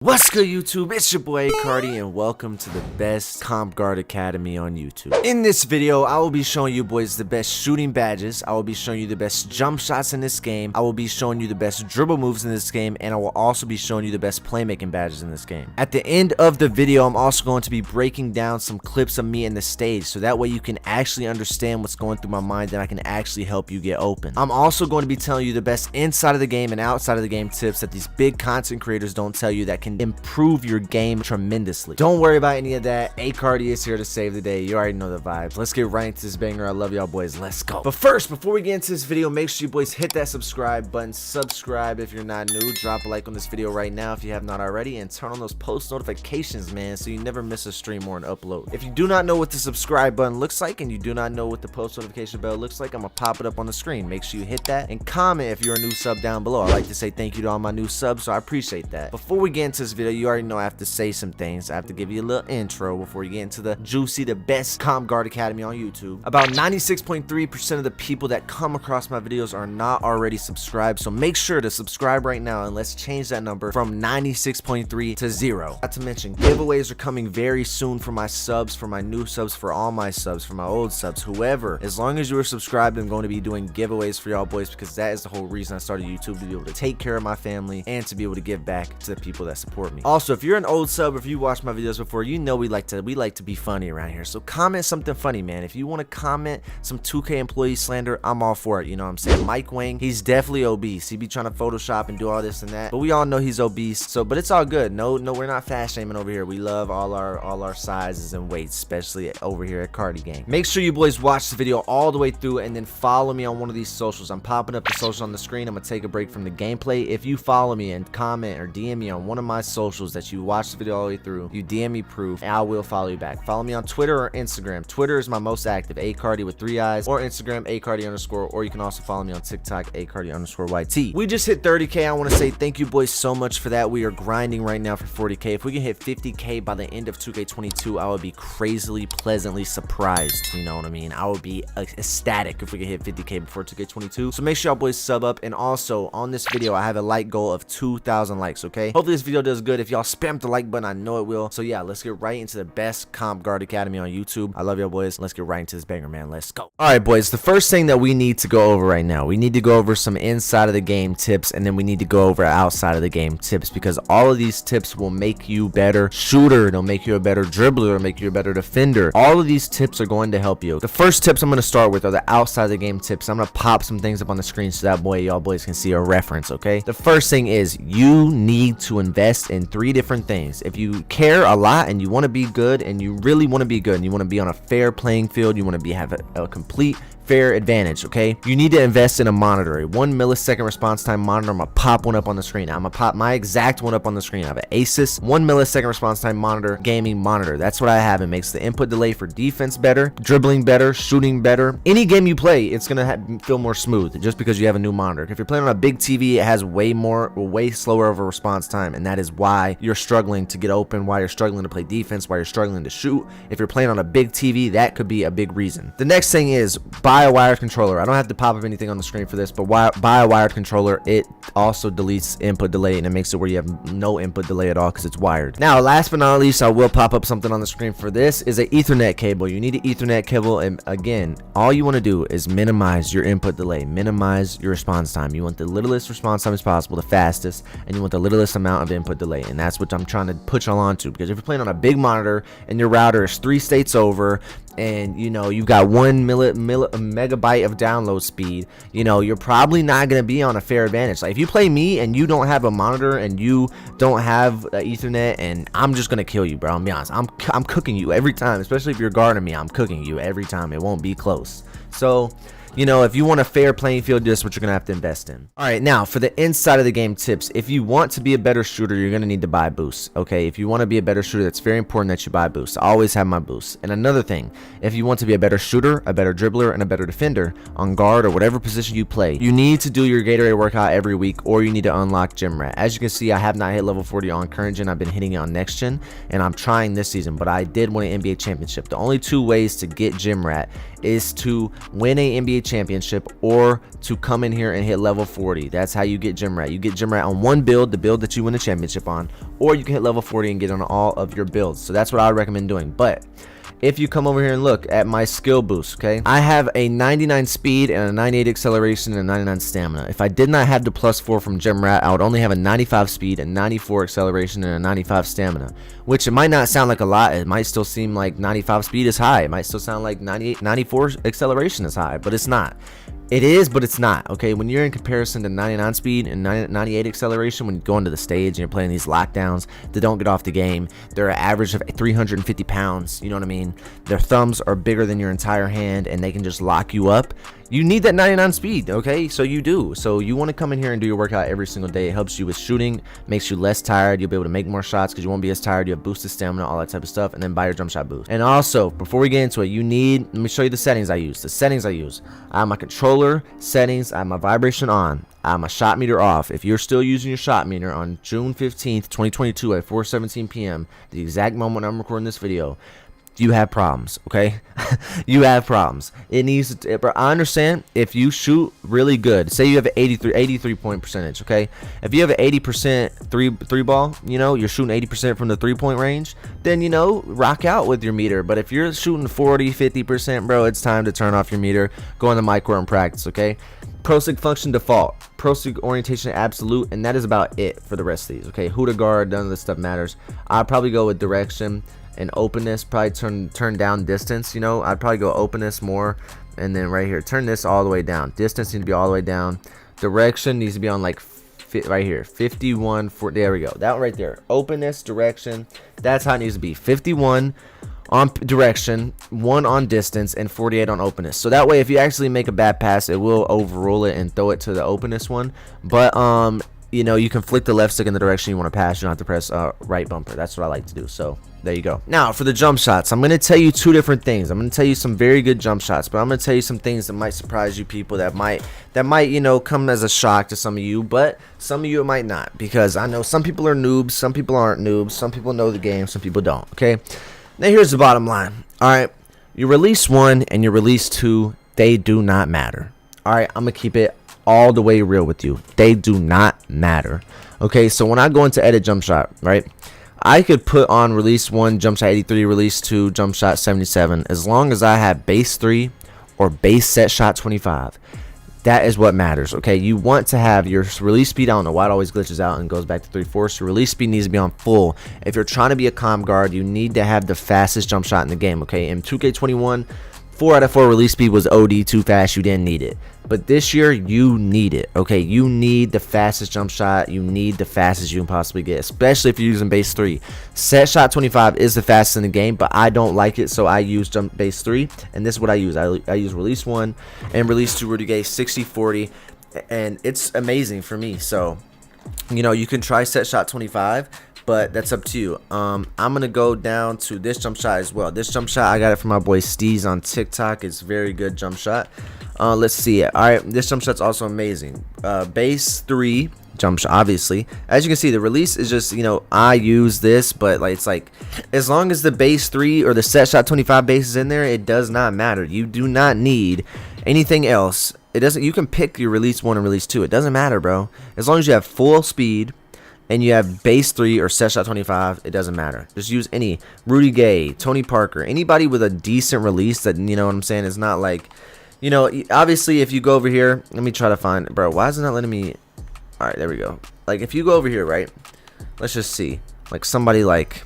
What's good, YouTube? It's your boy Cardi, and welcome to the best Comp Guard Academy on YouTube. In this video, I will be showing you boys the best shooting badges. I will be showing you the best jump shots in this game. I will be showing you the best dribble moves in this game, and I will also be showing you the best playmaking badges in this game. At the end of the video, I'm also going to be breaking down some clips of me in the stage, so that way you can actually understand what's going through my mind, and I can actually help you get open. I'm also going to be telling you the best inside of the game and outside of the game tips that these big content creators don't tell you that can improve your game tremendously. Don't worry about any of that. Cardi is here to save the day. You already know the vibes. Let's get right into this banger. I love y'all boys. Let's go. But first, before we get into this video, make sure you boys hit that subscribe button. Subscribe if you're not new. Drop a like on this video right now if you have not already, and turn on those post notifications, man, so you never miss a stream or an upload. If you do not know what the subscribe button looks like and you do not know what the post notification bell looks like, I'm gonna pop it up on the screen. Make sure you hit that and comment if you're a new sub down below. I like to say thank you to all my new subs, so I appreciate that. Before we get into this video, you already know I have to say some things. I have to give you a little intro before you get into the juicy, the best Comp Guard Academy on YouTube. About 96.3% of the people that come across my videos are not already subscribed, so make sure to subscribe right now, and let's change that number from 96.3 to 0. Not to mention, giveaways are coming very soon for my subs, for my new subs, for all my subs, for my old subs, whoever. As long as you are subscribed, I'm going to be doing giveaways for y'all boys, because that is the whole reason I started YouTube, to be able to take care of my family and to be able to give back to the people that support me. Also, if you're an old sub, or if you watched my videos before, you know we like to be funny around here. So comment something funny, man. If you want to comment some 2K employee slander, I'm all for it. You know what I'm saying? Mike Wang, he's definitely obese. He be trying to Photoshop and do all this and that, but we all know he's obese. So, but it's all good. No, we're not fat shaming over here. We love all our sizes and weights, especially over here at Cardi Gang. Make sure you boys watch the video all the way through, and then follow me on one of these socials. I'm popping up the socials on the screen. I'm gonna take a break from the gameplay. If you follow me and comment or DM me on one of my socials that you watch the video all the way through, you DM me proof, and I will follow you back. Follow me on Twitter or Instagram. Twitter is my most active, acardi with 3 eyes, or Instagram, acardi_, or you can also follow me on TikTok, acardi_YT. We just hit 30K. I want to say thank you boys so much for that. We are grinding right now for 40K. If we can hit 50K by the end of 2K22, I would be crazily, pleasantly surprised. You know what I mean? I would be ecstatic if we could hit 50K before 2K22. So make sure y'all boys sub up, and also on this video, I have a like goal of 2,000 likes, okay? Hopefully this video does good. If y'all spam the like button, I know it will. So yeah, let's get right into the best Comp Guard Academy on YouTube. I love y'all boys. Let's get right into this banger, man. Let's go. All right, boys. The first thing that we need to go over right now, we need to go over some inside of the game tips, and then we need to go over outside of the game tips, because all of these tips will make you better shooter. They'll make you a better dribbler. They'll make you a better defender. All of these tips are going to help you. The first tips I'm going to start with are the outside of the game tips. I'm going to pop some things up on the screen so that way y'all boys can see a reference, okay? The first thing is you need to invest in 3 different things. If you care a lot and you want to be good, and you really want to be good, and you want to be on a fair playing field, you want to have a complete fair advantage, okay? You need to invest in a monitor, a 1 millisecond response time monitor. I'm gonna pop one up on the screen. I'm gonna pop my exact one up on the screen. I have an Asus 1 millisecond response time monitor, gaming monitor. That's what I have. It makes the input delay for defense better, dribbling better, shooting better. Any game you play, it's gonna feel more smooth just because you have a new monitor. If you're playing on a big TV, it has way slower of a response time, and that is why you're struggling to get open, why you're struggling to play defense, why you're struggling to shoot. If you're playing on a big TV, that could be a big reason. The next thing is buy a wired controller. I don't have to pop up anything on the screen for this, but buy a wired controller. It also deletes input delay, and it makes it where you have no input delay at all because it's wired. Now, last but not least, I will pop up something on the screen for this, is an Ethernet cable. You need an Ethernet cable, and again, all you want to do is minimize your input delay, minimize your response time. You want the littlest response time as possible, the fastest, and you want the littlest amount of input delay, and that's what I'm trying to put y'all onto, because if you're playing on a big monitor and your router is 3 states over, and you know you've got 1 megabyte of download speed, you know you're probably not going to be on a fair advantage. Like if you play me and you don't have a monitor and you don't have Ethernet, and I'm just going to kill you, bro. I'm be honest, I'm cooking you every time, especially if you're guarding me. I'm cooking you every time. It won't be close. So you know, if you want a fair playing field, this is what you're going to have to invest in. All right, now for the inside of the game tips. If you want to be a better shooter, you're going to need to buy boosts, okay? If you want to be a better shooter, it's very important that you buy boosts. I always have my boosts. And another thing, if you want to be a better shooter, a better dribbler, and a better defender on guard or whatever position you play, you need to do your Gatorade workout every week, or you need to unlock Gym Rat. As you can see, I have not hit level 40 on current gen. I've been hitting it on next gen, and I'm trying this season, but I did win an NBA championship. The only 2 ways to get Gym Rat is to win an NBA NBA championship or to come in here and hit level 40. That's how you get gym rat. You get gym rat on one build, the build that you win the championship on, or you can hit level 40 and get on all of your builds. So that's what I would recommend doing. But if you come over here and look at my skill boost, okay, I have a 99 speed and a 98 acceleration and a 99 stamina. If I did not have the +4 from Gem Rat, I would only have a 95 speed and 94 acceleration and a 95 stamina, which it might not sound like a lot. It might still seem like 95 speed is high. It might still sound like 94 acceleration is high, but it's not. It is, but it's not, okay? When you're in comparison to 99 speed and 98 acceleration, when you go into the stage and you're playing these lockdowns that don't get off the game, they're an average of 350 pounds, you know what I mean? Their thumbs are bigger than your entire hand, and they can just lock you up. You need that 99 speed, okay? So you do. So you want to come in here and do your workout every single day. It helps you with shooting, makes you less tired. You'll be able to make more shots because you won't be as tired. You have boosted stamina, all that type of stuff, and then buy your jump shot boost. And also, before we get into it, you need, let me show you the settings I use. The settings I use. I have my controller settings. I have my vibration on. I have my shot meter off. If you're still using your shot meter on June 15th, 2022 at 4:17 p.m., the exact moment I'm recording this video, you have problems, okay? You have problems. It needs to, I understand if you shoot really good, say you have an 83 point percentage, okay? If you have an 80% three ball, you know, you're shooting 80% from the 3-point range, then, you know, rock out with your meter. But if you're shooting 40-50%, bro, it's time to turn off your meter, go on the mic and practice, okay? Pro-sig function default, pro-sig orientation absolute, and that is about it for the rest of these, okay? Who to guard, none of this stuff matters. I'd probably go with direction and openness, probably turn down distance, you know. I'd probably go openness more, and then right here turn this all the way down. Distance needs to be all the way down. Direction needs to be on like right here, 51 for, there we go, that one right there. Openness, direction, that's how it needs to be. 51 on direction, 1 on distance, and 48 on openness. So that way if you actually make a bad pass, it will overrule it and throw it to the openness one. But you know, you can flick the left stick in the direction you want to pass. You don't have to press right bumper. That's what I like to do. So there you go. Now for the jump shots, I'm going to tell you two different things. I'm going to tell you some very good jump shots, but I'm going to tell you some things that might surprise you people, that might you know, come as a shock to some of you, but some of you it might not, because I know some people are noobs, some people aren't noobs, some people know the game, some people don't. Okay, now here's the bottom line. All right, you release 1 and you release 2, they do not matter. All right, I'm gonna keep it all the way real with you. They do not matter. Okay, so when I go into edit jump shot, right, I could put on release 1 jump shot 83, release 2 jump shot 77, as long as I have base 3 or base set shot 25. That is what matters. Okay, you want to have your release speed, I don't know why it always glitches out and goes back to 3/4. Your release speed needs to be on full. If you're trying to be a comp guard, you need to have the fastest jump shot in the game. Okay, in 2K21, 4 out of 4 release speed was OD too fast. You didn't need it. But this year, you need it. Okay, you need the fastest jump shot. You need the fastest you can possibly get, especially if you're using base 3. Set shot 25 is the fastest in the game, but I don't like it, so I use jump base 3. And this is what I use. I use release 1 and release 2 Rudy Gay 60-40, and it's amazing for me. So, you know, you can try set shot 25. But that's up to you. I'm gonna go down to this jump shot as well. This jump shot, I got it from my boy Steez on TikTok. It's very good jump shot. Let's see it. All right, this jump shot's also amazing. Base 3 jump shot, obviously. As you can see, the release is just, you know, I use this, but like, it's like, as long as the base 3 or the set shot 25 base is in there, it does not matter. You do not need anything else. It doesn't. You can pick your release 1 and release 2. It doesn't matter, bro. As long as you have full speed and you have base 3 or set shot 25, it doesn't matter. Just use any Rudy Gay, Tony Parker, anybody with a decent release that, you know what I'm saying, is not like, you know, obviously if you go over here, let me try to find, bro, why is it not letting me? All right, there we go. Like if you go over here, right, let's just see, like somebody like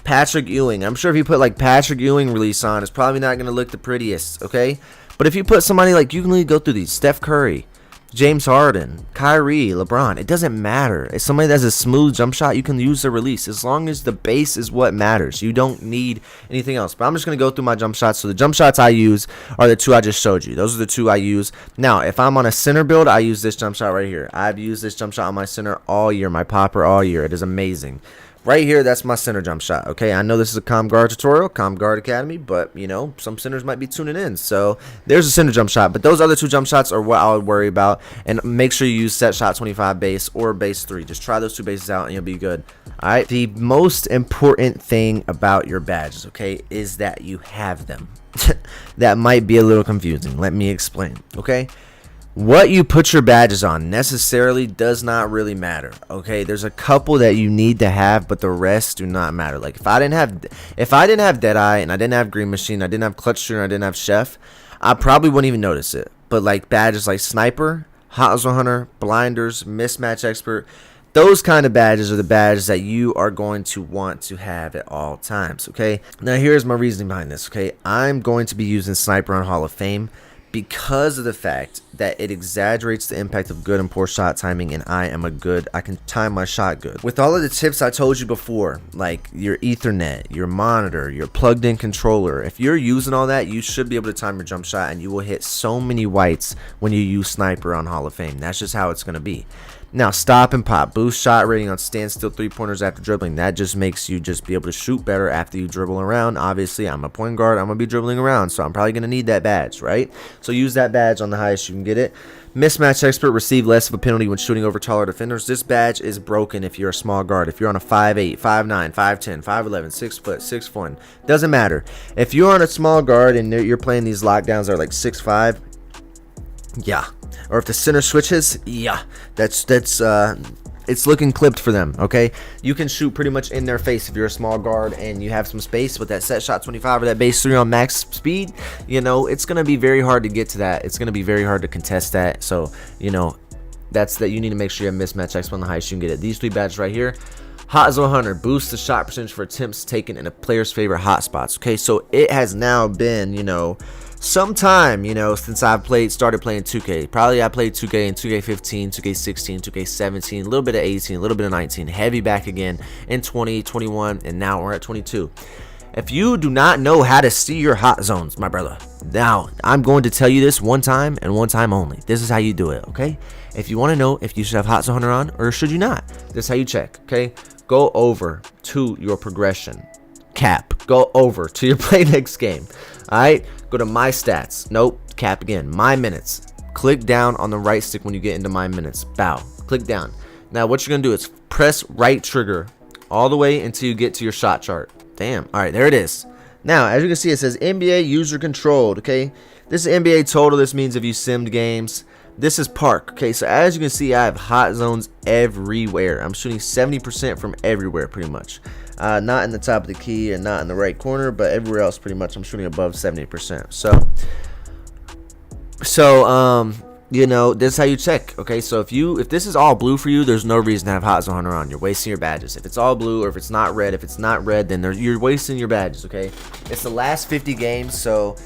Patrick Ewing. I'm sure if you put like Patrick Ewing release on, it's probably not going to look the prettiest, okay? But if you put somebody like, you can really go through these, Steph Curry, James Harden, Kyrie, LeBron, it doesn't matter. If somebody that has a smooth jump shot, you can use the release as long as the base is what matters. You don't need anything else. But I'm just going to go through my jump shots. So the jump shots I use are the 2 I just showed you. Those are the 2 I use. Now, if I'm on a center build, I use this jump shot right here. I've used this jump shot on my center all year, my popper all year. It is amazing. Right here, that's my center jump shot. Okay, I know this is a Comp Guard tutorial, Comp Guard Academy, but, you know, some centers might be tuning in. So there's a center jump shot, but those other 2 jump shots are what I would worry about. And make sure you use set shot 25 base or base 3. Just try those 2 bases out and you'll be good. All right, the most important thing about your badges, okay, is that you have them. That might be a little confusing. Let me explain, okay? What you put your badges on necessarily does not really matter, okay? There's a couple that you need to have, but the rest do not matter. Like if I didn't have Deadeye and I didn't have Green Machine, I didn't have Clutch Shooter, I didn't have Chef, I probably wouldn't even notice it. But like badges like Sniper, Hot Zone Hunter, Blinders, Mismatch Expert, those kind of badges are the badges that you are going to want to have at all times, okay? Now here's my reasoning behind this, okay? I'm going to be using Sniper on Hall of Fame because of the fact that it exaggerates the impact of good and poor shot timing, and I can time my shot good. With all of the tips I told you before, like your Ethernet, your monitor, your plugged in controller, if you're using all that, you should be able to time your jump shot, and you will hit so many whites when you use Sniper on Hall of Fame. That's just how it's going to be. Now, stop and pop, boost shot rating on standstill 3-pointers after dribbling. That just makes you just be able to shoot better after you dribble around. Obviously, I'm a point guard. I'm going to be dribbling around, so I'm probably going to need that badge, right? So use that badge on the highest you can get it. Mismatch Expert, receive less of a penalty when shooting over taller defenders. This badge is broken if you're a small guard. If you're on a 5'8", 5'9", 5'10", 5'11", 6 foot, 6'1", doesn't matter. If you're on a small guard and you're playing these lockdowns that are like 6'5", yeah. Or if the center switches, yeah, it's looking clipped for them, okay? You can shoot pretty much in their face if you're a small guard and you have some space with that set shot 25 or that base 3 on max speed. You know, it's going to be very hard to get to that. It's going to be very hard to contest that. So, you know, that's that you need to make sure you have mismatch X on the highest you can get it. These 3 badges right here. Hot Zone Hunter boosts the shot percentage for attempts taken in a player's favorite hot spots. Okay, so it has now been, you know, some time, you know, since I've started playing 2K. Probably I played 2K in 2K15, 2K16, 2K17, a little bit of 18, a little bit of 19, heavy back again in 20, 21, and now we're at 22. If you do not know how to see your hot zones, my brother, now I'm going to tell you this one time and one time only. This is how you do it, okay? If you want to know if you should have Hot Zone Hunter on or should you not, this is how you check, okay? Go over to your progression cap. Go over to your play next game. All right, go to my stats. Nope, cap again. My minutes. Click down on the right stick when you get into my minutes. Bow. Click down. Now what you're gonna do is press right trigger all the way until you get to your shot chart. Damn. All right, there it is. Now, as you can see, it says NBA user controlled. Okay, this is NBA total. This means if you simmed games. This is park. Okay, so as you can see, I have hot zones everywhere. I'm shooting 70% from everywhere, pretty much. Not in the top of the key and not in the right corner, but everywhere else, pretty much, I'm shooting above 70%. So, you know, this is how you check. Okay, so if this is all blue for you, there's no reason to have Hot Zone Hunter on. You're wasting your badges. If it's all blue or if it's not red, then you're wasting your badges. Okay, it's the last 50 games, so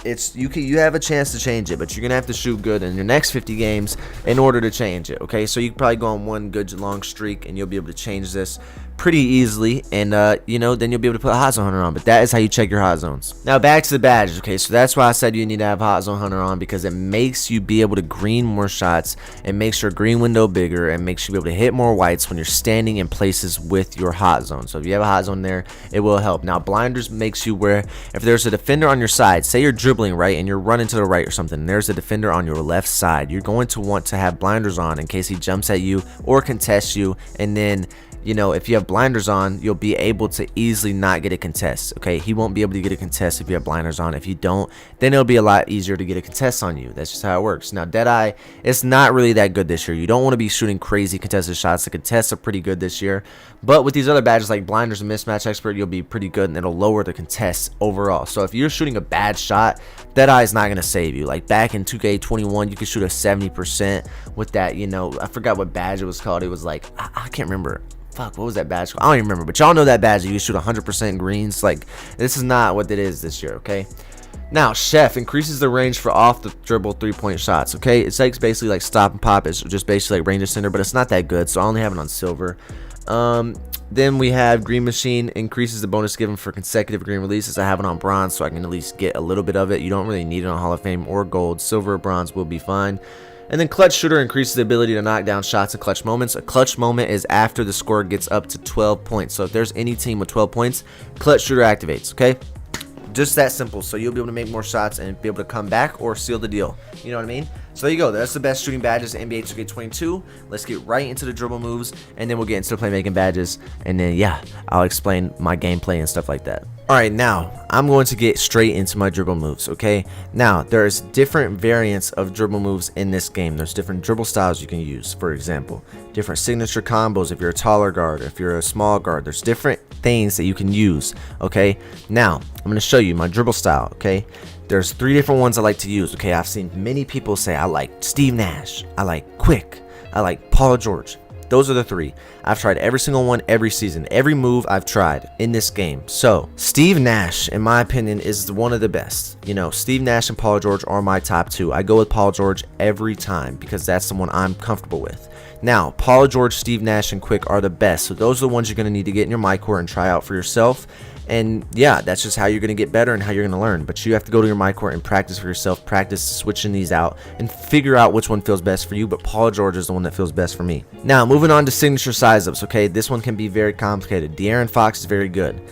you have a chance to change it, but you're gonna have to shoot good in your next 50 games in order to change it. Okay, so you can probably go on one good long streak and you'll be able to change this pretty easily, and you know, then you'll be able to put Hot Zone Hunter on. But that is how you check your hot zones. Now back to the badges. Okay, so that's why I said you need to have Hot Zone Hunter on, because it makes you be able to green more shots, it makes your green window bigger, and makes you be able to hit more whites when you're standing in places with your hot zone. So if you have a hot zone there, it will help. Now blinders makes you where if there's a defender on your side, say you're dribbling right and you're running to the right or something, and there's a defender on your left side, you're going to want to have blinders on in case he jumps at you or contests you, and then, you know, if you have blinders on, you'll be able to easily not get a contest. Okay, he won't be able to get a contest if you have blinders on. If you don't, then it'll be a lot easier to get a contest on you. That's just how it works. Now Deadeye, it's not really that good this year. You don't want to be shooting crazy contested shots. The contests are pretty good this year, but with these other badges like blinders and mismatch expert, you'll be pretty good, and it'll lower the contests overall. So if you're shooting a bad shot, Deadeye is not going to save you. Like back in 2K21, you could shoot a 70% with that, you know, I forgot what badge it was called. It was like, I can't remember. Fuck, what was that badge called? I don't even remember, but y'all know that badge. You can shoot 100% greens. Like, this is not what it is this year, okay? Now, Chef increases the range for off the dribble 3-point shots, okay? It's like basically like stop and pop. It's just basically like range extender, but it's not that good, so I only have it on silver. Then we have Green Machine increases the bonus given for consecutive green releases. I have it on bronze, so I can at least get a little bit of it. You don't really need it on Hall of Fame or gold. Silver or bronze will be fine. And then Clutch Shooter increases the ability to knock down shots in clutch moments. A clutch moment is after the score gets up to 12 points. So if there's any team with 12 points, Clutch Shooter activates, okay? Just that simple. So you'll be able to make more shots and be able to come back or seal the deal. You know what I mean? So there you go. That's the best shooting badges in NBA 2K22. Let's get right into the dribble moves, and then we'll get into the playmaking badges, and then yeah, I'll explain my gameplay and stuff like that. Alright, now I'm going to get straight into my dribble moves, okay? Now, there's different variants of dribble moves in this game. There's different dribble styles you can use, for example. Different signature combos if you're a taller guard, if you're a small guard. There's different things that you can use, okay? Now, I'm going to show you my dribble style, okay? There's 3 different ones I like to use, okay? I've seen many people say I like Steve Nash, I like Quick, I like Paul George. Those are the 3. I've tried every single one every season. Every move I've tried in this game. So, Steve Nash, in my opinion, is one of the best. You know, Steve Nash and Paul George are my top 2. I go with Paul George every time because that's the one I'm comfortable with. Now, Paul George, Steve Nash, and Quick are the best. So those are the ones you're going to need to get in your MyCourt and try out for yourself. And yeah, that's just how you're going to get better and how you're going to learn. But you have to go to your MyCourt and practice for yourself, practice switching these out, and figure out which one feels best for you. But Paul George is the one that feels best for me. Now, moving on to signature size-ups, okay? This one can be very complicated. De'Aaron Fox is very good.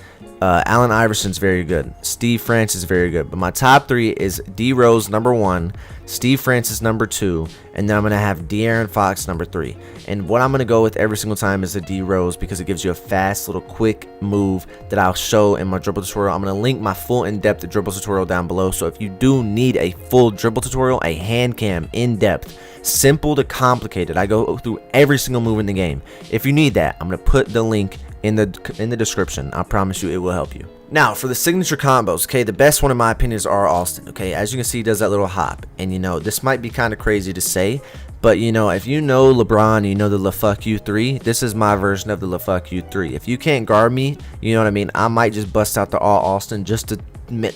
Allen Iverson's very good. Steve Francis is very good. But my top 3 is D Rose number 1, Steve Francis number 2, and then I'm going to have De'Aaron Fox number 3. And what I'm going to go with every single time is the D Rose because it gives you a fast little quick move that I'll show in my dribble tutorial. I'm going to link my full in-depth dribble tutorial down below. So if you do need a full dribble tutorial, a hand cam in-depth, simple to complicated, I go through every single move in the game. If you need that, I'm going to put the link in the description. I promise you it will help you. Now for the signature combos, okay, the best one in my opinion is R. Alston, okay? As you can see, he does that little hop, and you know, this might be kind of crazy to say, but you know, if you know LeBron, you know the Lxck you 3, this is my version of the Lxck you 3. If you can't guard me, you know what I mean, I might just bust out the R. Alston just to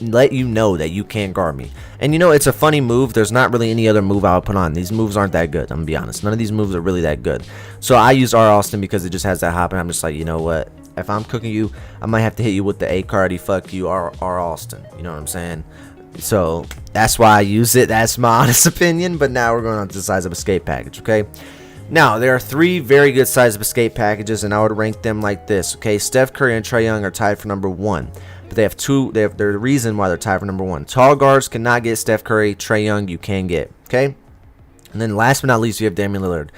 let you know that you can't guard me. And you know, it's a funny move. There's not really any other move I'll put on. These moves aren't that good, I'm gonna be honest. None of these moves are really that good. So I use R. Alston because it just has that hop, and I'm just like, you know what, if I'm cooking you, I might have to hit you with the A Cardi fuck you R. Alston. You know what I'm saying? So that's why I use it. That's my honest opinion. But now we're going on to the size of escape package, okay? Now, there are 3 very good size of escape packages, and I would rank them like this, okay? Steph Curry and Trae Young are tied for number 1. But they have 2, there's a reason why they're tied for number 1. Tall guards cannot get Steph Curry. Trae Young you can get, okay? And then last but not least, you have Damian Lillard.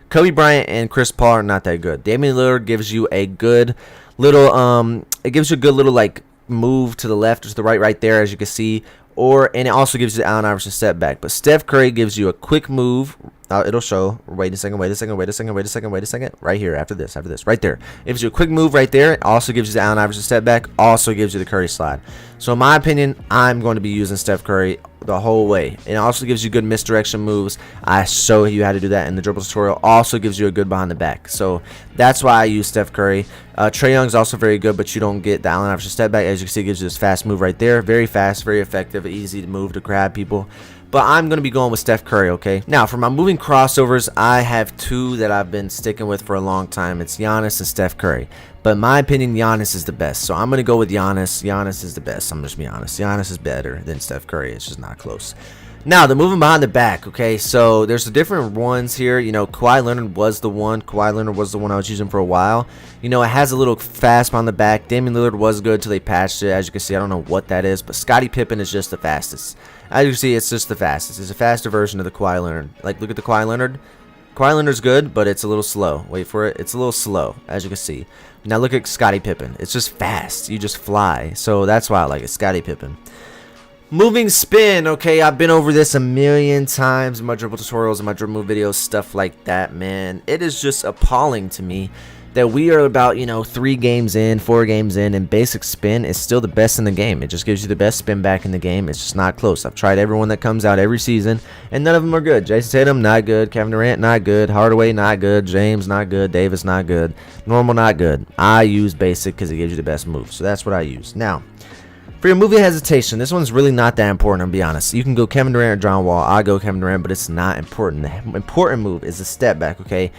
Kobe Bryant and Chris Paul are not that good. Damian Lillard gives you a good little it gives you a good little like move to the left or to the right there, as you can see, and it also gives you the Allen Iverson step back. But Steph Curry gives you a quick move. It'll show. Wait a second. Right here, after this, right there. It gives you a quick move right there. It also gives you the Allen Iverson step back. Also gives you the Curry slide. So in my opinion, I'm going to be using Steph Curry the whole way. It also gives you good misdirection moves. I show you how to do that in the dribble tutorial. Also gives you a good behind the back. So that's why I use Steph Curry. Trae Young is also very good, but you don't get the Allen Iverson step back. As you can see, it gives you this fast move right there. Very fast, very effective, easy to move to grab people. But I'm going to be going with Steph Curry, okay? Now, for my moving crossovers, I have 2 that I've been sticking with for a long time. It's Giannis and Steph Curry. But in my opinion, Giannis is the best. So I'm going to go with Giannis. Giannis is the best. I'm just being honest. Giannis is better than Steph Curry. It's just not close. Now, the moving behind the back, okay? So there's the different ones here. You know, Kawhi Leonard was the one. Kawhi Leonard was the one I was using for a while. You know, it has a little fast behind the back. Damian Lillard was good till they patched it. As you can see, I don't know what that is. But Scottie Pippen is just the fastest. As you can see, it's just the fastest. It's a faster version of the Kawhi Leonard. Like, look at the Kawhi Leonard. Kawhi Leonard's good, but it's a little slow. Wait for it. It's a little slow, as you can see. Now look at Scottie Pippen. It's just fast. You just fly. So that's why I like it. Scottie Pippen. Moving spin. Okay, I've been over this a million times in my dribble tutorials and my dribble move videos, stuff like that, man. It is just appalling to me that we are about, you know, 3 games in, 4 games in, and basic spin is still the best in the game. It just gives you the best spin back in the game. It's just not close. I've tried everyone that comes out every season, and none of them are good. Jason Tatum, not good. Kevin Durant, not good. Hardaway, not good. James, not good. Davis, not good. Normal, not good. I use basic because it gives you the best move. So that's what I use. Now, for your moving hesitation, this one's really not that important, I'll be honest. You can go Kevin Durant or John Wall. I go Kevin Durant, but it's not important. The important move is the step back, okay?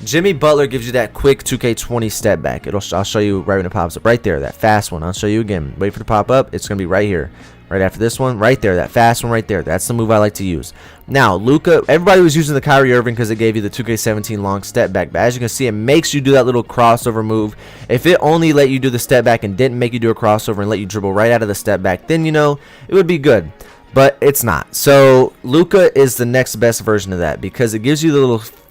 Jimmy Butler gives you that quick 2K20 step back. I'll show you right when it pops up. Right there, that fast one. I'll show you again. Wait for it to pop up. It's going to be right here. Right after this one, right there, that fast one right there. That's the move I like to use. Now, Luka, everybody was using the Kyrie Irving because it gave you the 2K17 long step back. But as you can see, it makes you do that little crossover move. If it only let you do the step back and didn't make you do a crossover and let you dribble right out of the step back, then, you know, it would be good. but it's not. So Lxck is the next best version of that, because it gives you the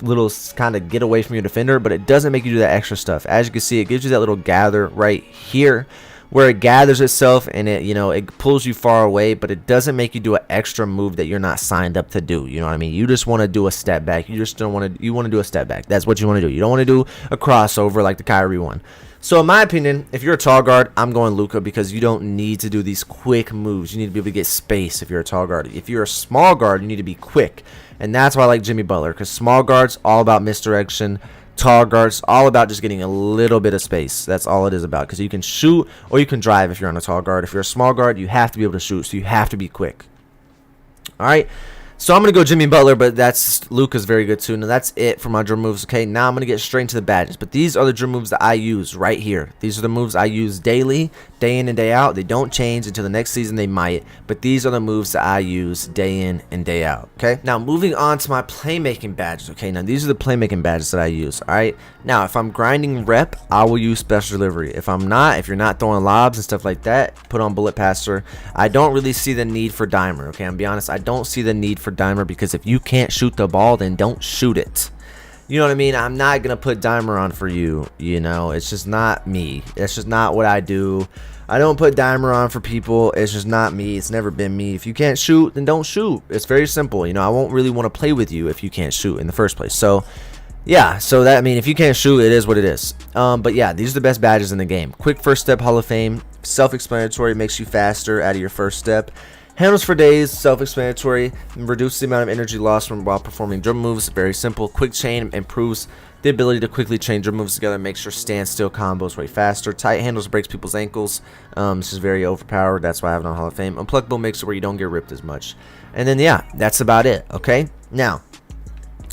little kind of get away from your defender, but it doesn't make you do that extra stuff. As you can see, it gives you that little gather right here, where it gathers itself and it, you know, it pulls you far away, but it doesn't make you do an extra move that you're not signed up to do. You know what I mean? You just want to do a step back. You just don't want to. You want to do a step back. That's what you want to do. You don't want to do a crossover like the Kyrie one. So in my opinion, if you're a tall guard, I'm going Lxck, because you don't need to do these quick moves. You need to be able to get space if you're a tall guard. If you're a small guard, you need to be quick, and that's why I like Jimmy Butler, because small guards all about misdirection. Tall guards all about just getting a little bit of space. That's all it is about, because you can shoot or you can drive if you're on a tall guard. If you're a small guard, you have to be able to shoot, so you have to be quick. All right, so I'm gonna go Jimmy Butler, but Lxck is very good too. Now that's it for my dribble moves. Okay, now I'm gonna get straight into the badges, but these are the dribble moves that I use right here. These are the moves I use daily, day in and day out. They don't change until the next season. They might, but these are the moves that I use day in and day out. Okay, now moving on to my playmaking badges. Okay, now these are the playmaking badges that I use. All right, now if I'm grinding rep, I will use special delivery. If I'm not, if you're not throwing lobs and stuff like that, put on bullet passer. I don't really see the need for dimer. Okay, I'm be honest, I don't see the need for dimer, because if you can't shoot the ball, then don't shoot it. You know what I mean? I'm not gonna put dimer on for you. You know, it's just not me. That's just not what I do. I don't put dimer on for people. It's just not me. It's never been me. If you can't shoot, then don't shoot. It's very simple. You know, I won't really want to play with you if you can't shoot in the first place. So yeah, so that, I mean, if you can't shoot, it is what it is. But yeah, these are the best badges in the game. Quick first step, Hall of Fame. Self-explanatory, makes you faster out of your first step. Handles for days, self-explanatory, reduces the amount of energy lost while performing dribble moves. Very simple. Quick chain improves the ability to quickly chain dribble moves together, makes your standstill combos way faster. Tight handles breaks people's ankles. This is very overpowered. That's why I have it on Hall of Fame. Unpluggable makes it where you don't get ripped as much. And then yeah, that's about it. Okay, now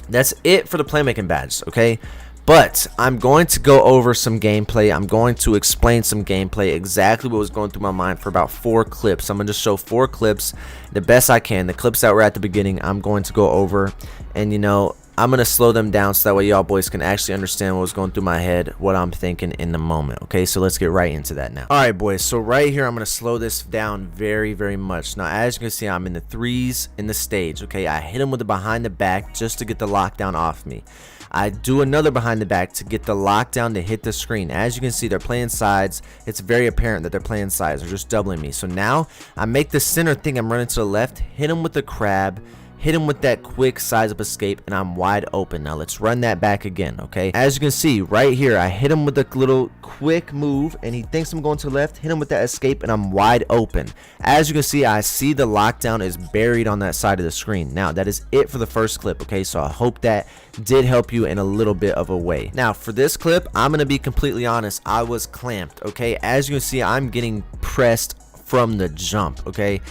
that's it for the playmaking badges. Okay. But I'm going to go over some gameplay. I'm going to explain some gameplay, exactly what was going through my mind for about 4 clips. I'm going to just show 4 clips the best I can. The clips that were at the beginning, I'm going to go over. And, you know, I'm going to slow them down so that way y'all boys can actually understand what was going through my head, what I'm thinking in the moment. Okay, so let's get right into that now. All right, boys. So right here, I'm going to slow this down very, very much. Now, as you can see, I'm in the threes in the stage. Okay, I hit him with the behind the back just to get the lockdown off me. I do another behind the back to get the lockdown to hit the screen. As you can see, they're playing sides. It's very apparent that they're playing sides. They're just doubling me. So now I make the center thing. I'm running to the left, hit him with the crab, hit him with that quick size up escape, and I'm wide open. Now let's run that back again. Okay, as you can see right here, I hit him with a little quick move and he thinks I'm going to the left, hit him with that escape, and I'm wide open. As you can see, I see the lockdown is buried on that side of the screen. Now that is it for the first clip. Okay, so I hope that did help you in a little bit of a way. Now for this clip, I'm gonna be completely honest, I was clamped. Okay, as you can see, I'm getting pressed from the jump. Okay,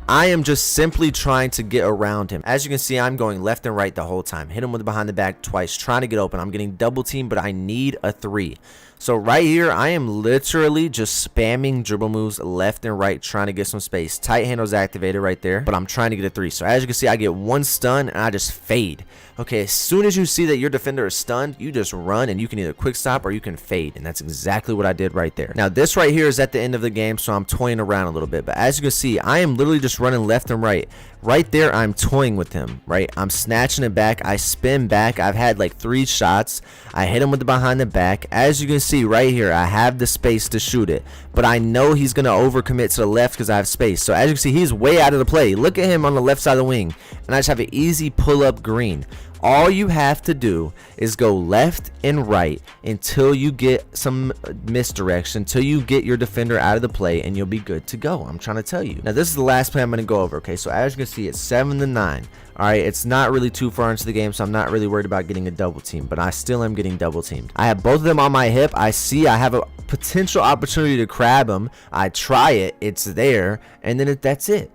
I am just simply trying to get around him. As you can see, I'm going left and right the whole time. Hit him with the behind the back twice, trying to get open. I'm getting double teamed, but I need a 3. So right here, I am literally just spamming dribble moves left and right, trying to get some space. Tight handles activated right there, but I'm trying to get a 3. So as you can see, I get 1 stun and I just fade. Okay, as soon as you see that your defender is stunned, you just run and you can either quick stop or you can fade. And that's exactly what I did right there. Now this right here is at the end of the game, so I'm toying around a little bit. But as you can see, I am literally just running left and right. Right there, I'm toying with him, right? I'm snatching it back. I spin back. I've had like 3 shots. I hit him with the behind the back. As you can see right here, I have the space to shoot it. But I know he's going to overcommit to the left because I have space. So as you can see, he's way out of the play. Look at him on the left side of the wing. And I just have an easy pull-up green. All you have to do is go left and right until you get some misdirection, until you get your defender out of the play, and you'll be good to go. I'm trying to tell you. Now, this is the last play I'm going to go over. Okay, so as you can see, it's 7-9. All right, it's not really too far into the game, so I'm not really worried about getting a double team, but I still am getting double teamed. I have both of them on my hip. I see I have a potential opportunity to crab them. I try it. It's there, and then that's it.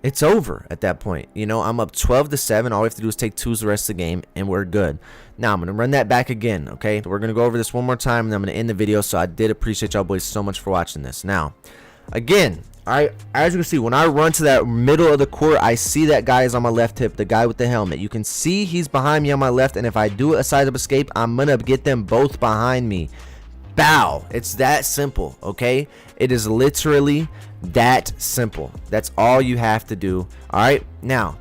It's over at that point. You know, I'm up 12-7. All we have to do is take 2s the rest of the game, and we're good. Now, I'm going to run that back again, okay? We're going to go over this one more time, and then I'm going to end the video, so I did appreciate y'all boys so much for watching this. Now, again, as you can see, when I run to that middle of the court, I see that guy is on my left hip, the guy with the helmet. You can see he's behind me on my left, and if I do a side up escape, I'm going to get them both behind me. bow. It's that simple, okay? It is literally that simple. That's all you have to do. All right, now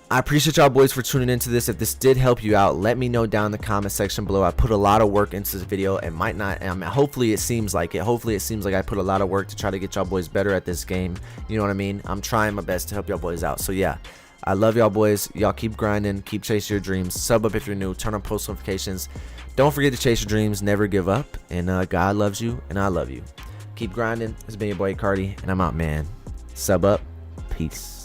I appreciate y'all boys for tuning into this. If this did help you out, let me know down in the comment section below. I put a lot of work into this video. It might not, hopefully it seems like it. Hopefully it seems like I put a lot of work to try to get y'all boys better at this game. You know what I mean? I'm trying my best to help y'all boys out. So yeah, I love y'all boys. Y'all keep grinding, keep chasing your dreams. Sub up if you're new, turn on post notifications. Don't forget to chase your dreams, never give up. And God loves you, and I love you. Keep grinding. It's been your boy Cardi, and I'm out, man. Sub up. Peace.